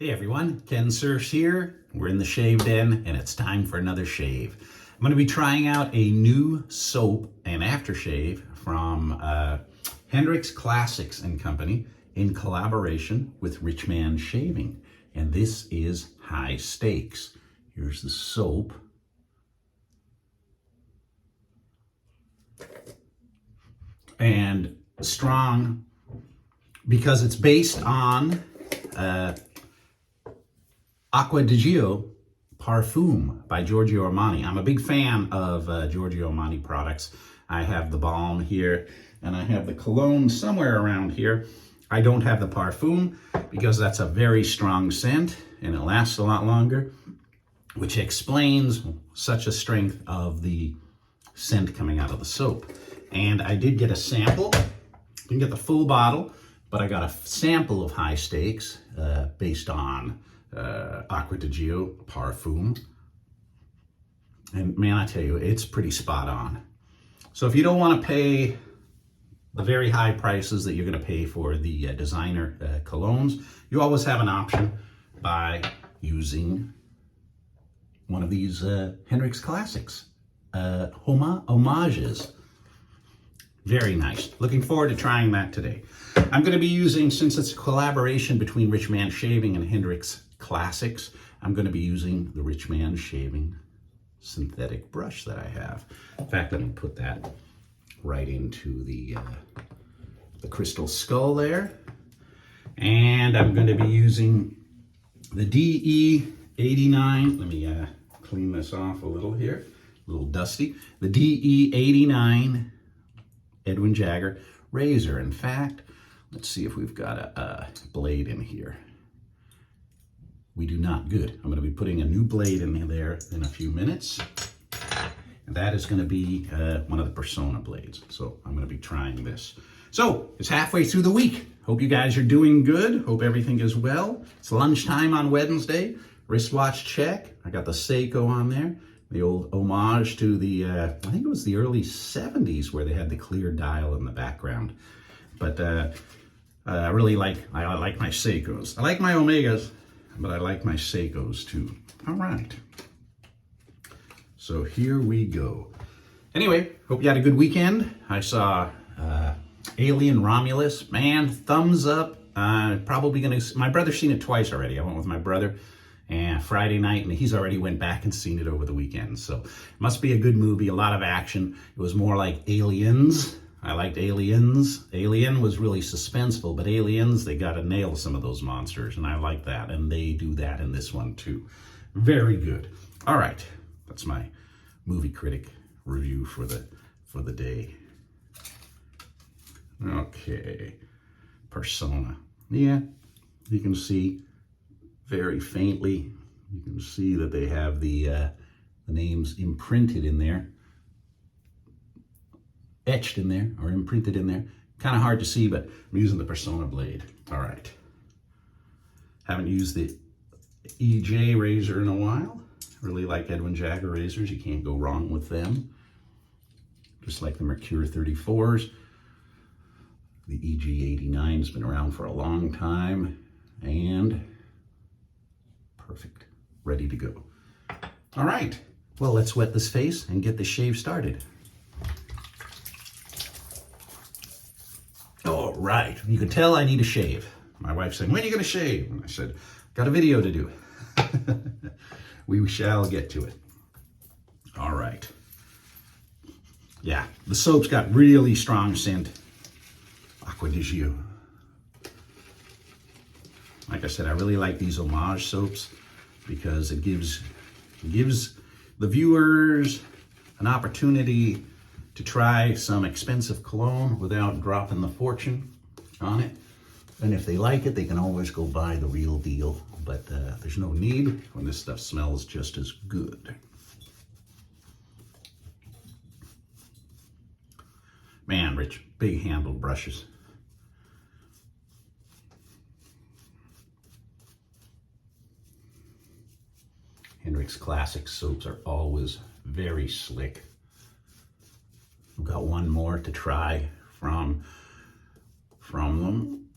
Hey everyone, Kensurfs here. We're in the shave den and it's time for another shave. I'm going to be trying out a new soap and aftershave from Hendrix Classics and Company in collaboration with Rich Man Shaving. And this is High Stakes. Here's the soap. And strong because it's based on Acqua di Gio Parfum by Giorgio Armani. I'm a big fan of Giorgio Armani products. I have the balm here and I have the cologne somewhere around here. I don't have the parfum because that's a very strong scent and it lasts a lot longer, which explains such a strength of the scent coming out of the soap. And I did get a sample. Didn't get the full bottle, but I got a sample of High Stakes based on Acqua di Gio Parfum. And man, I tell you, it's pretty spot on. So if you don't want to pay the very high prices that you're going to pay for the designer colognes, you always have an option by using one of these Hendrix Classics homages. Very nice. Looking forward to trying that today. I'm going to be using, since it's a collaboration between Rich Man Shaving and Hendrix Classics, I'm going to be using the Rich Man Shaving synthetic brush that I have. In fact, let me put that right into the crystal skull there. And I'm going to be using the DE89. Let me clean this off a little here. A little dusty. The DE89 Edwin Jagger razor. In fact, let's see if we've got a blade in here. We do not. Good. I'm going to be putting a new blade in there in a few minutes. And that is going to be one of the Personna blades. So I'm going to be trying this. So it's halfway through the week. Hope you guys are doing good. Hope everything is well. It's lunchtime on Wednesday. Wristwatch check. I got the Seiko on there. The old homage to the, I think it was the early 70s where they had the clear dial in the background. But I really like my Seikos. I like my Omegas, but I like my Seikos too. All right. So here we go. Anyway, hope you had a good weekend. I saw Alien Romulus. Man, thumbs up. Probably gonna, my brother's seen it twice already. I went with my brother and Friday night, and he's already went back and seen it over the weekend. So it must be a good movie, a lot of action. It was more like Aliens. I liked Aliens. Alien was really suspenseful, but Aliens, they got to nail some of those monsters, and I like that. And they do that in this one too. Very good. All right, that's my movie critic review for the day. Okay, Personna. Yeah, you can see very faintly. You can see that they have the names imprinted in there. Etched in there or imprinted in there. Kind of hard to see, but I'm using the Personna blade. All right. Haven't used the EJ razor in a while. Really like Edwin Jagger razors. You can't go wrong with them. Just like the Mercure 34s. The EG89 has been around for a long time. And perfect. Ready to go. All right. Well, let's wet this face and get the shave started. All right, you can tell I need a shave. My wife's saying, when are you going to shave? And I said, got a video to do. We shall get to it. All right. Yeah, the soap's got really strong scent. Acqua di Gio. Like I said, I really like these homage soaps because it gives the viewers an opportunity to try some expensive cologne without dropping the fortune on it. And if they like it, they can always go buy the real deal. But there's no need when this stuff smells just as good. Man, Rich, big handled brushes. Hendrix Classic soaps are always very slick. I've got one more to try from them.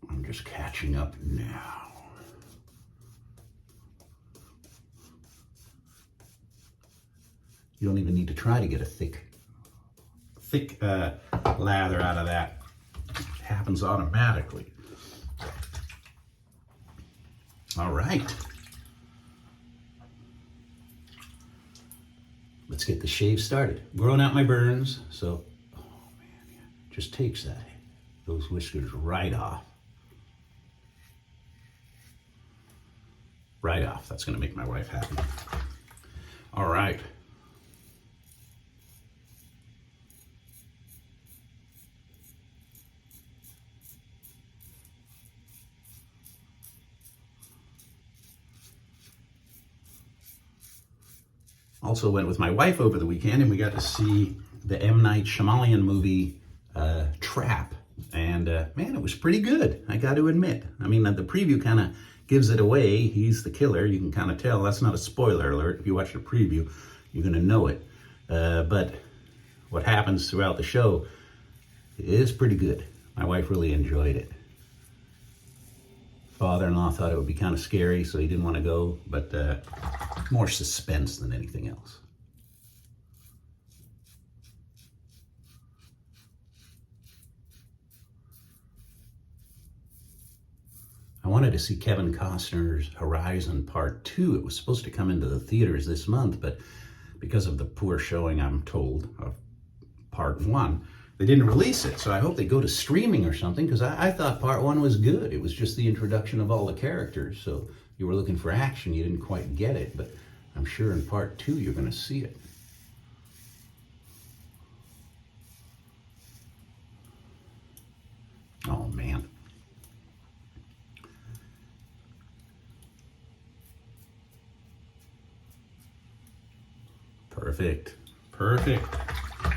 I'm just catching up now. You don't even need to try to get a thick lather out of that. It happens automatically. All right. Let's get the shave started. Growing out my burns, so, oh man, yeah, just takes those whiskers right off. Right off. That's gonna make my wife happy. All right. Also went with my wife over the weekend and we got to see the M. Night Shyamalan movie, Trap. And man, it was pretty good, I got to admit. I mean, the preview kind of gives it away. He's the killer, you can kind of tell. That's not a spoiler alert. If you watch the preview, you're going to know it. But what happens throughout the show is pretty good. My wife really enjoyed it. Father-in-law thought it would be kind of scary, so he didn't want to go, but more suspense than anything else. I wanted to see Kevin Costner's Horizon Part 2. It was supposed to come into the theaters this month, but because of the poor showing, I'm told, of Part 1, they didn't release it. So I hope they go to streaming or something, because I thought Part 1 was good. It was just the introduction of all the characters. So you were looking for action, you didn't quite get it, but I'm sure in Part 2 you're going to see it. Oh man. Perfect. Perfect.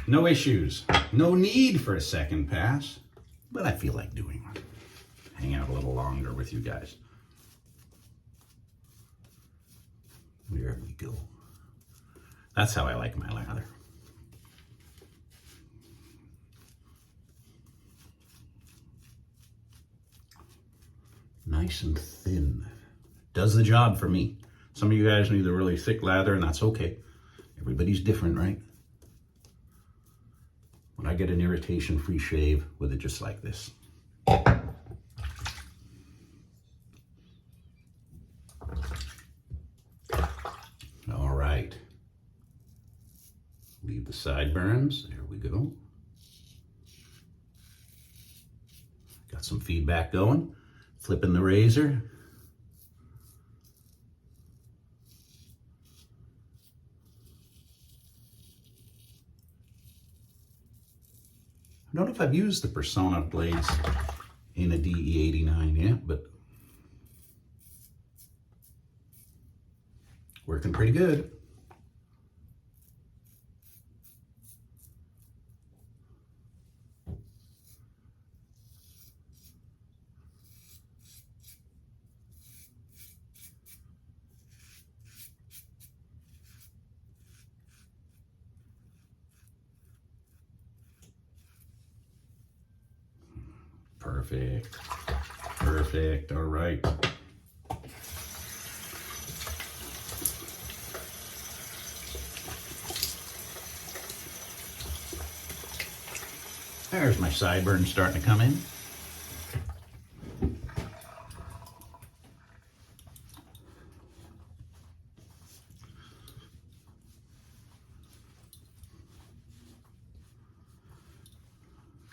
No issues. No need for a second pass, but I feel like doing one. Hang out a little longer with you guys. There we go. That's how I like my lather. Nice and thin. Does the job for me. Some of you guys need a really thick lather, and that's okay. Everybody's different, right? When I get an irritation-free shave with it just like this. All right. Leave the sideburns. There we go. Got some feedback going. Flipping the razor. I don't know if I've used the Personna blades in a DE89 yet, but working pretty good. Perfect. Perfect. All right. There's my sideburns starting to come in.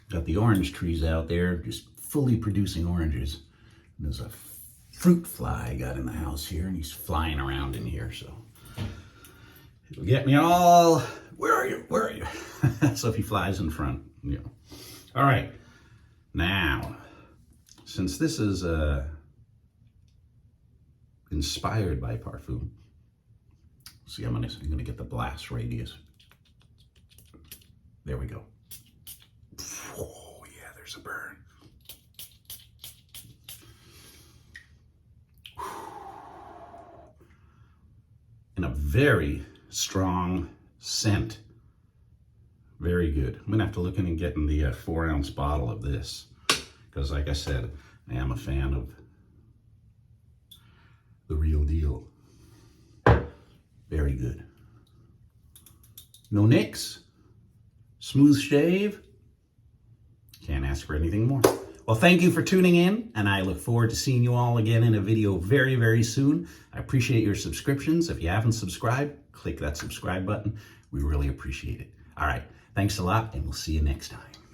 Got the orange trees out there, just fully producing oranges. And there's a fruit fly I got in the house here, and he's flying around in here, so it'll get me all, where are you, where are you? So if he flies in front, you know. All right, now, since this is inspired by Parfum, see, I'm gonna get the blast radius. There we go. Oh yeah, there's a burn. And a very strong scent. Very good. I'm gonna have to look in and get in the 4-ounce bottle of this, because like I said, I am a fan of the real deal. Very good. no nicks, smooth shave. Can't ask for anything more. Well, thank you for tuning in, and I look forward to seeing you all again in a video very, very soon. I appreciate your subscriptions. If you haven't subscribed, click that subscribe button. We really appreciate it. All right, thanks a lot, and we'll see you next time.